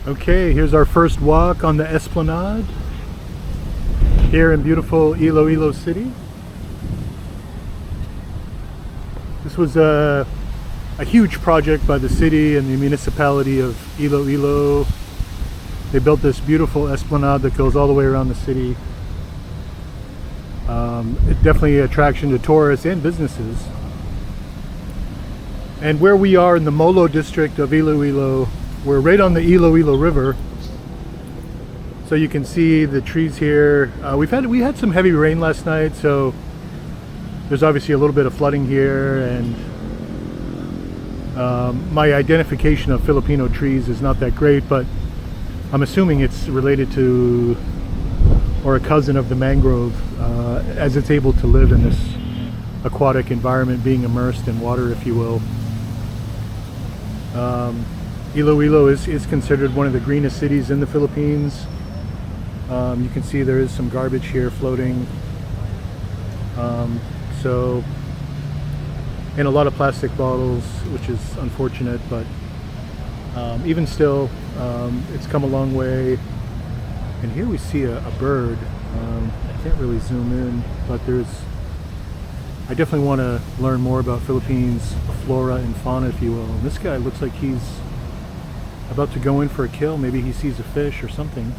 Okay, here's our first walk on the Esplanade here in beautiful Iloilo City. This was a huge project by the city and the municipality of Iloilo. They built this beautiful Esplanade that goes all the way around the city. It's definitely an attraction to tourists and businesses. And where we are in the Molo district of Iloilo, we're right on the Iloilo River, so you can see the trees here. We had some heavy rain last night, so there's obviously a little bit of flooding here, and my identification of Filipino trees is not that great, but I'm assuming it's related to or a cousin of the mangrove, as it's able to live in this aquatic environment, being immersed in water, if you will. Iloilo is considered one of the greenest cities in the Philippines. You can see there is some garbage here floating. And a lot of plastic bottles, which is unfortunate, but even still, it's come a long way. And here we see a bird. I can't really zoom in, but I definitely want to learn more about Philippines flora and fauna, if you will. And this guy looks like he's about to go in for a kill. Maybe he sees a fish or something.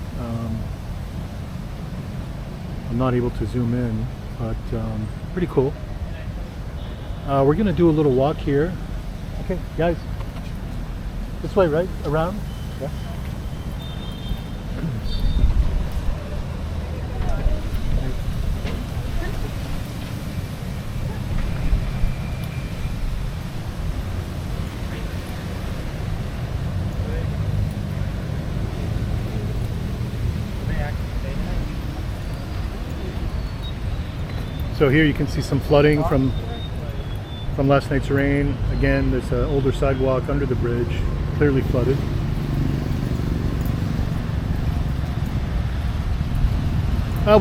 I'm not able to zoom in, but pretty cool. We're gonna do a little walk here. Okay, guys, this way, right? Around? Yeah. So here you can see some flooding from last night's rain. Again, there's an older sidewalk under the bridge, clearly flooded.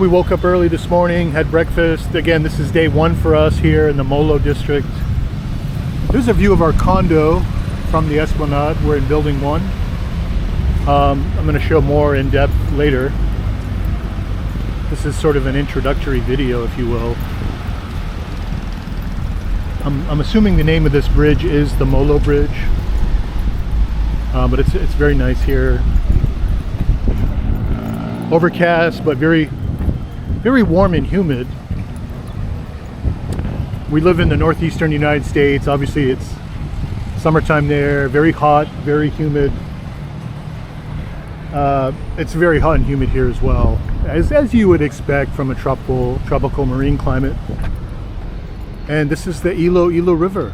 We woke up early this morning, had breakfast. Again, this is day one for us here in the Molo district. There's a view of our condo from the Esplanade. We're in building 1. I'm going to show more in depth later. This is sort of an introductory video, if you will. I'm assuming the name of this bridge is the Molo Bridge, but it's very nice here. Overcast, but very, very warm and humid. We live in the northeastern United States. Obviously, it's summertime there. Very hot, very humid. It's very hot and humid here as well, as you would expect from a tropical marine climate. And this is the Iloilo River.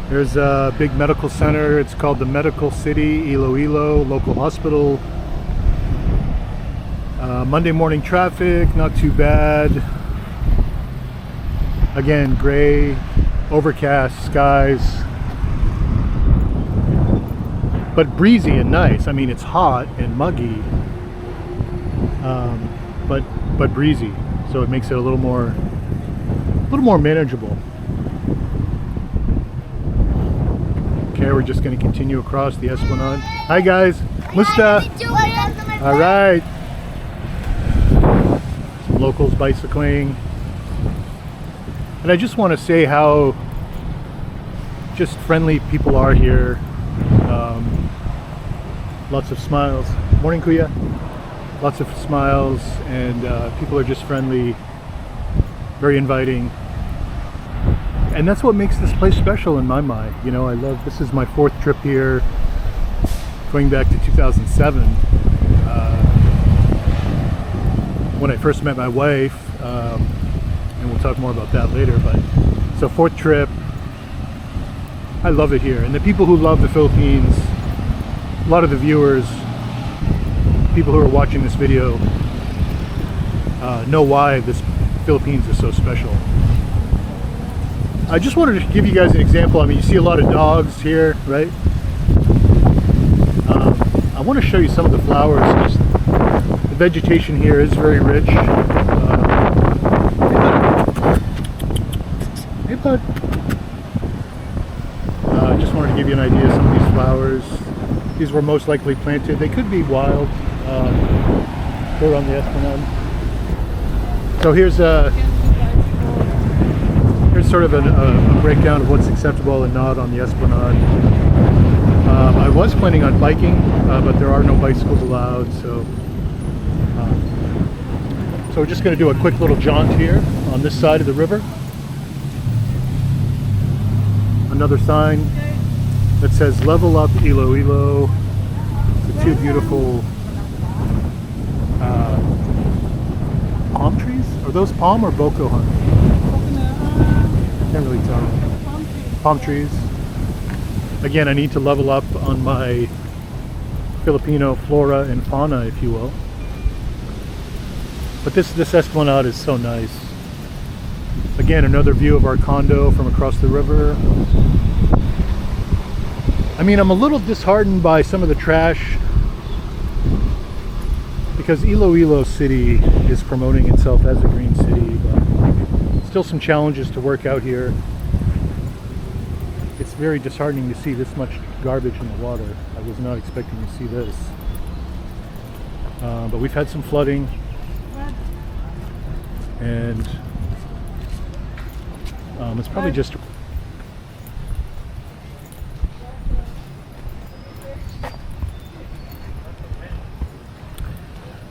There's a big medical center. It's called the Medical City Iloilo Local Hospital. Monday morning traffic, not too bad. Again, gray, overcast skies, but breezy and nice. I mean, it's hot and muggy, but breezy, so it makes it a little more manageable. Okay, we're just going to continue across the Esplanade. Hi guys, Musta. All right, some locals bicycling. And I just want to say how just friendly people are here. Lots of smiles. Morning, Kuya. Lots of smiles, and people are just friendly, very inviting. And that's what makes this place special in my mind. You know, this is my 4th trip here, going back to 2007. When I first met my wife, and we'll talk more about that later, but so 4th trip. I love it here, and the people who love the Philippines, a lot of the viewers, people who are watching this video, know why this Philippines is so special. I just wanted to give you guys an example. I mean, you see a lot of dogs here, right? I want to show you some of the flowers. The vegetation here is very rich. Hey bud. give you an idea of some of these flowers. These were most likely planted. They could be wild here on the Esplanade. So here's sort of a breakdown of what's acceptable and not on the Esplanade. I was planning on biking, but there are no bicycles allowed, so we're just going to do a quick little jaunt here on this side of the river. Another sign that says "Level Up Iloilo." The two beautiful palm trees. Are those palm or boko, honey? Can't really tell. Palm trees. Again, I need to level up on my Filipino flora and fauna, if you will. But this Esplanade is so nice. Again, another view of our condo from across the river. I mean, I'm a little disheartened by some of the trash because Iloilo City is promoting itself as a green city, but still some challenges to work out here. It's very disheartening to see this much garbage in the water. I was not expecting to see this. But we've had some flooding, and it's probably just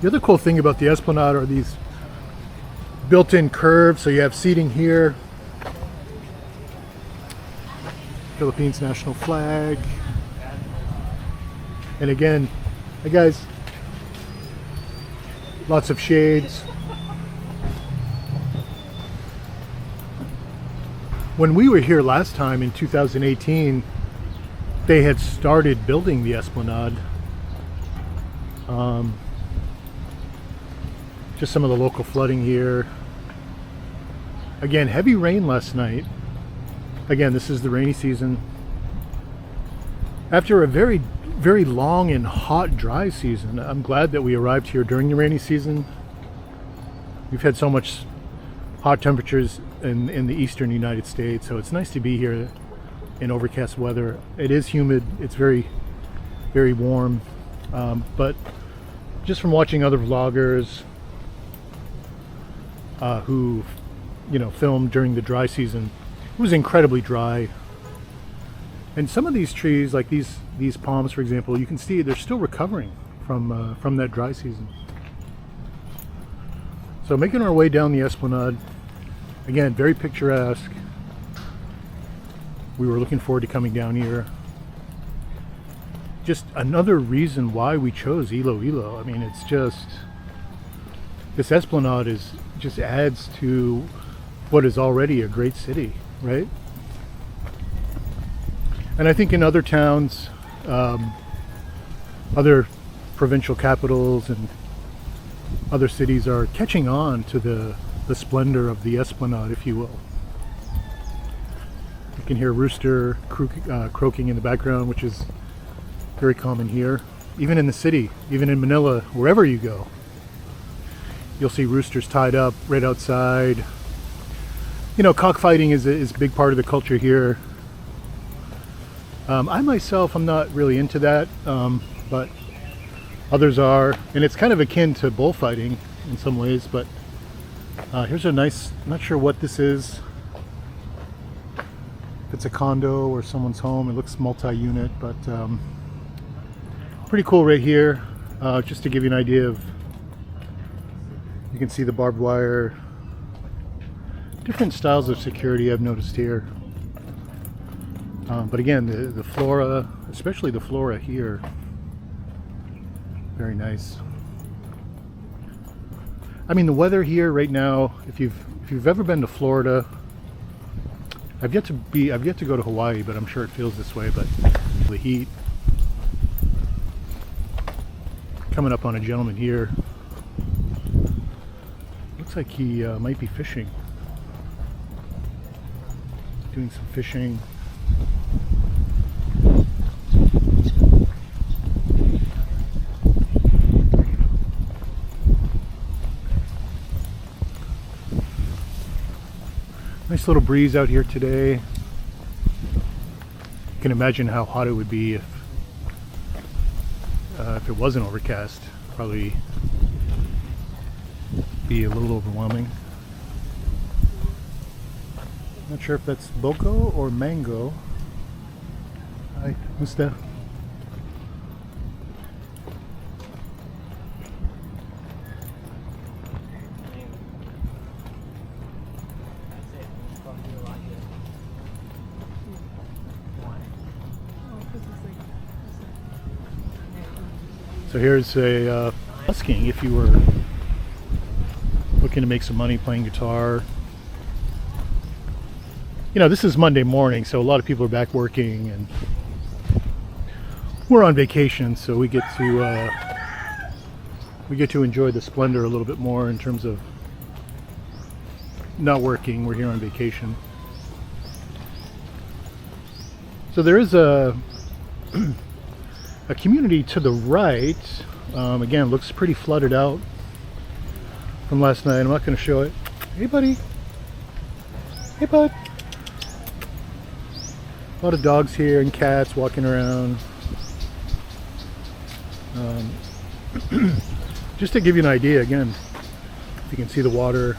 the other cool thing about the Esplanade are these built-in curves. So you have seating here, Philippines national flag, and again, hey guys, lots of shades. When we were here last time in 2018, they had started building the Esplanade. Just some of the local flooding here. Again, heavy rain last night. Again, this is the rainy season. After a very, very long and hot, dry season, I'm glad that we arrived here during the rainy season. We've had so much hot temperatures in the eastern United States, so it's nice to be here in overcast weather. It is humid. It's very, very warm. But just from watching other vloggers who, filmed during the dry season, it was incredibly dry. And some of these trees, like these palms, for example, you can see they're still recovering from that dry season. So making our way down the Esplanade, again, very picturesque. We were looking forward to coming down here. Just another reason why we chose Iloilo. I mean, it's just, this Esplanade just adds to what is already a great city, right? And I think in other towns, other provincial capitals and other cities are catching on to the splendor of the Esplanade, if you will. You can hear rooster croaking in the background, which is very common here. Even in the city, even in Manila, wherever you go, you'll see roosters tied up right outside. Cockfighting is a big part of the culture here. I myself, I'm not really into that, but others are, and it's kind of akin to bullfighting in some ways. But here's a nice, not sure what this is, if it's a condo or someone's home. It looks multi-unit, but pretty cool right here. Just to give you an idea of, you can see the barbed wire, different styles of security I've noticed here. But again, the flora, especially the flora here, very nice. I mean, the weather here right now, if you've ever been to Florida, I've yet to go to Hawaii, but I'm sure it feels this way. But the heat, coming up on a gentleman here, looks like he might be fishing, doing some fishing. Nice little breeze out here today. You can imagine how hot it would be if it wasn't overcast. Probably be a little overwhelming. Not sure if that's boko or mango. Hi, Musta. So here's a busking if you were looking to make some money playing guitar. You know, this is Monday morning, so a lot of people are back working, and we're on vacation, so we get to enjoy the splendor a little bit more in terms of not working. We're here on vacation. So there is a community to the right. Again, looks pretty flooded out from last night. I'm not going to show it. Hey, buddy. Hey, bud. A lot of dogs here and cats walking around. Just to give you an idea, again, you can see the water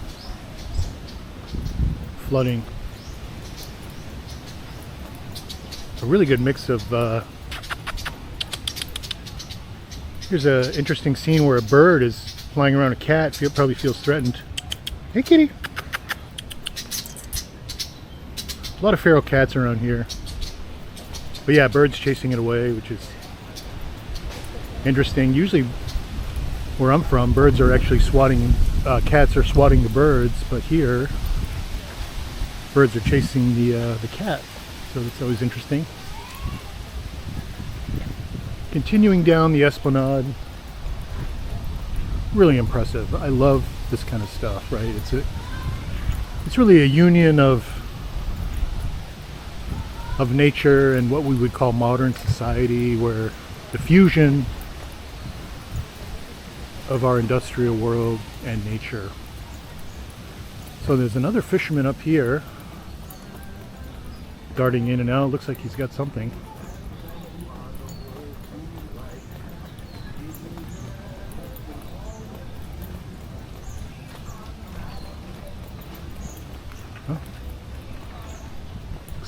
flooding. A really good mix of here's an interesting scene where a bird is flying around a cat. Probably feels threatened. Hey, kitty. A lot of feral cats around here. But yeah, birds chasing it away, which is interesting. Usually where I'm from, birds are actually swatting, cats are swatting the birds, but here birds are chasing the cat. So that's always interesting. Continuing down the Esplanade, really impressive. I love this kind of stuff, right? It's really a union of nature and what we would call modern society, where the fusion of our industrial world and nature. So there's another fisherman up here darting in and out. Looks like he's got something.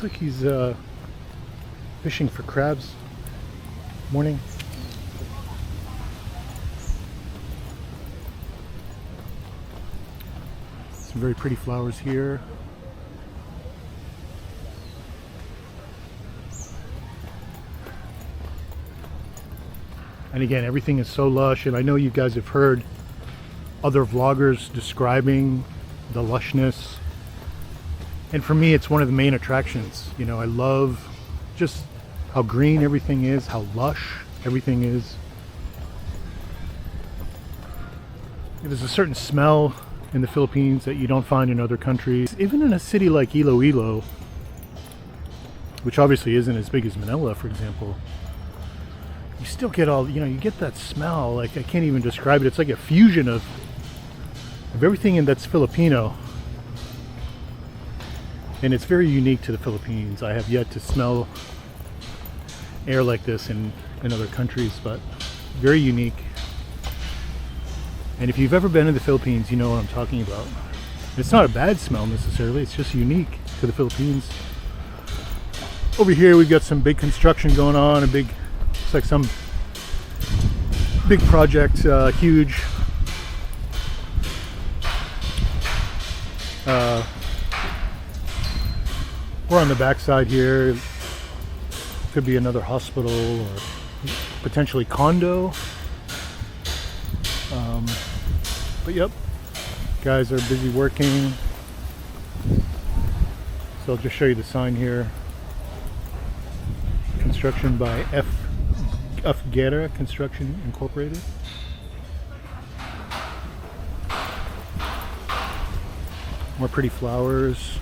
Looks like he's fishing for crabs. Morning. Some very pretty flowers here. And again, everything is so lush, and I know you guys have heard other vloggers describing the lushness. And for me, it's one of the main attractions. You know, I love just how green everything is, how lush everything is. There's a certain smell in the Philippines that you don't find in other countries. Even in a city like Iloilo, which obviously isn't as big as Manila, for example, you still get all, you know, you get that smell. Like, I can't even describe it. It's like a fusion of everything that's Filipino. And it's very unique to the Philippines. I have yet to smell air like this in other countries, but very unique. And if you've ever been to the Philippines, you know what I'm talking about. It's not a bad smell necessarily, it's just unique to the Philippines. Over here we've got some big construction going on, it's like some big project, huge. We're on the backside here. Could be another hospital or potentially condo. But yep, guys are busy working. So I'll just show you the sign here. Construction by F. Guerra Construction Incorporated. More pretty flowers.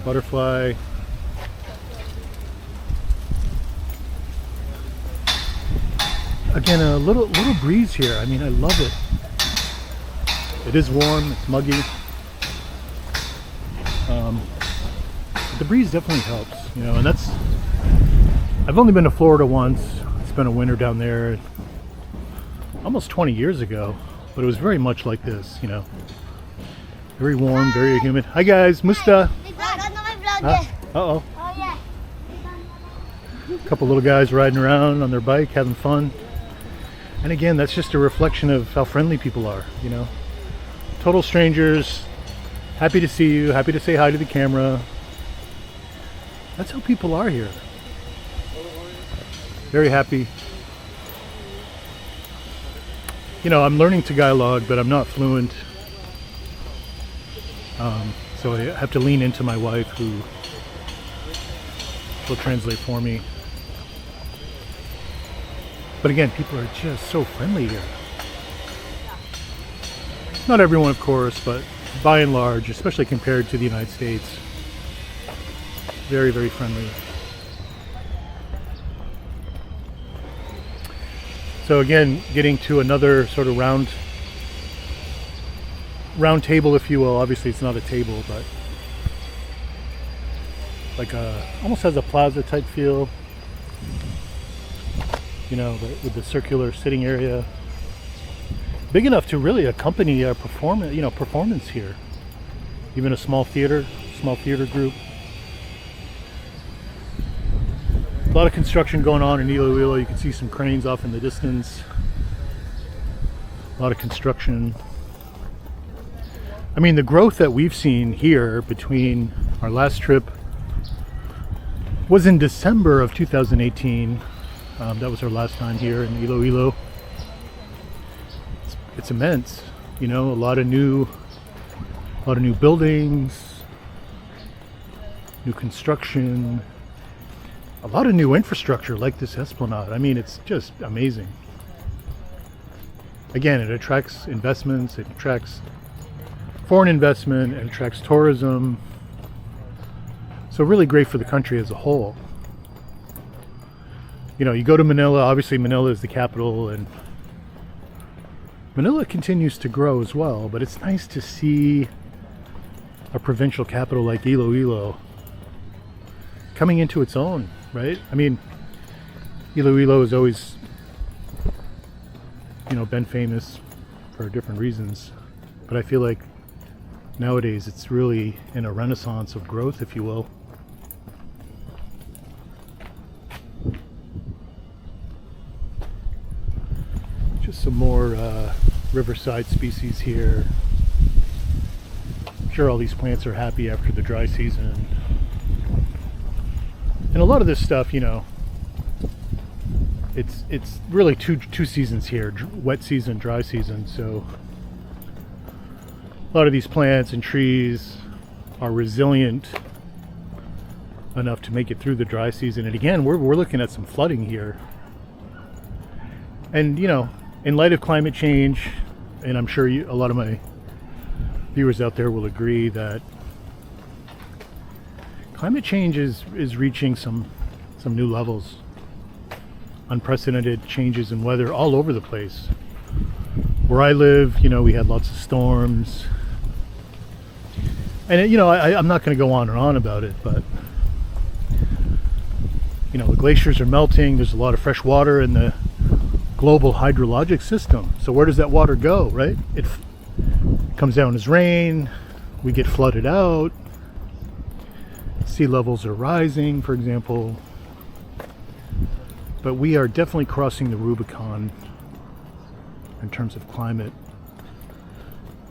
Butterfly. Again, a little breeze here. I mean, I love it. It is warm. It's muggy. the breeze definitely helps, you know, and that's, I've only been to Florida once. Spent a winter down there almost 20 years ago, but it was very much like this, you know. Very warm, very humid. Hi guys, Musta. Uh-oh. A couple little guys riding around on their bike, having fun. And again, that's just a reflection of how friendly people are, you know. Total strangers, happy to see you, happy to say hi to the camera. That's how people are here. Very happy. You know, I'm learning Tagalog, but I'm not fluent. So I have to lean into my wife, who will translate for me. But again, people are just so friendly here. Not everyone, of course, but by and large, especially compared to the United States, very, very friendly. So again, getting to another sort of round table, if you will. Obviously it's not a table, but like almost has a plaza type feel, you know, with the circular sitting area, big enough to really accompany a performance here, even a small theater group. A lot of construction going on in Iloilo. You can see some cranes off in the distance. A lot of construction. I mean, the growth that we've seen here between our last trip was in December of 2018. That was our last time here in Iloilo. It's immense, you know. A lot of new buildings, new construction, a lot of new infrastructure like this Esplanade. I mean, it's just amazing. Again, it attracts investments, it attracts foreign investment, it attracts tourism. So really great for the country as a whole. You know, you go to Manila, obviously Manila is the capital, and Manila continues to grow as well, but it's nice to see a provincial capital like Iloilo coming into its own, right? I mean, Iloilo has always, you know, been famous for different reasons, but I feel like nowadays it's really in a renaissance of growth, if you will. Just some more riverside species here. I'm sure all these plants are happy after the dry season. And a lot of this stuff, you know, it's really two seasons here, wet season, dry season. So a lot of these plants and trees are resilient enough to make it through the dry season. And again, we're looking at some flooding here. And you know, in light of climate change, and I'm sure a lot of my viewers out there will agree that climate change is reaching some new levels. Unprecedented changes in weather all over the place. Where I live, you know, we had lots of storms. And you know, I'm not going to go on and on about it, but you know, the glaciers are melting. There's a lot of fresh water in the global hydrologic system. So where does that water go, right? It comes down as rain. We get flooded out. Sea levels are rising, for example. But we are definitely crossing the Rubicon in terms of climate.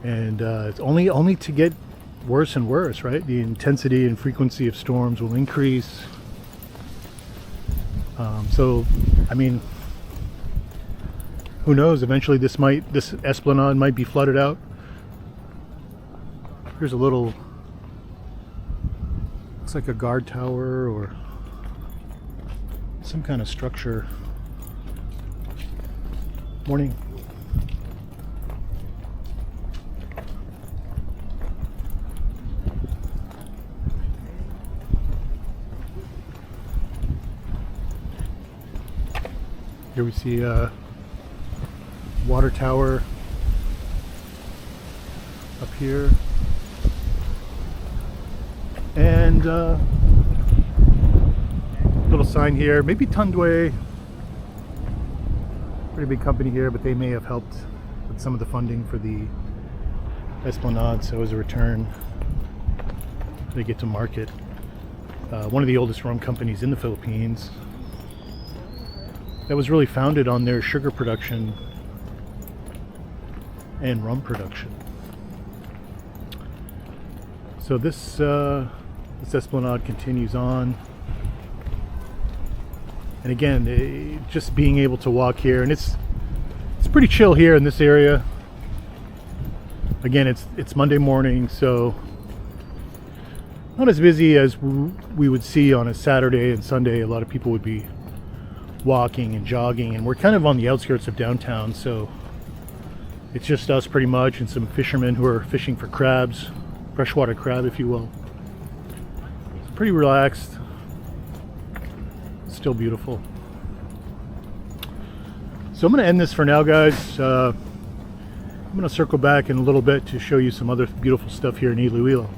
And it's only to get worse and worse, right? The intensity and frequency of storms will increase. So, I mean, who knows? Eventually, this Esplanade might be flooded out. Here's a little, looks like a guard tower or some kind of structure. Morning. Here we see a water tower up here, and little sign here. Maybe Tundway, pretty big company here, but they may have helped with some of the funding for the Esplanade. So as a return, they get to market one of the oldest rum companies in the Philippines that was really founded on their sugar production and rum production. So this Esplanade continues on, and again, just being able to walk here, and it's pretty chill here in this area. Again, it's Monday morning, so not as busy as we would see on a Saturday and Sunday. A lot of people would be walking and jogging, and we're kind of on the outskirts of downtown, so it's just us pretty much and some fishermen who are fishing for crabs, freshwater crab if you will. It's pretty relaxed, still beautiful. So I'm going to end this for now, guys. I'm going to circle back in a little bit to show you some other beautiful stuff here in Iloilo.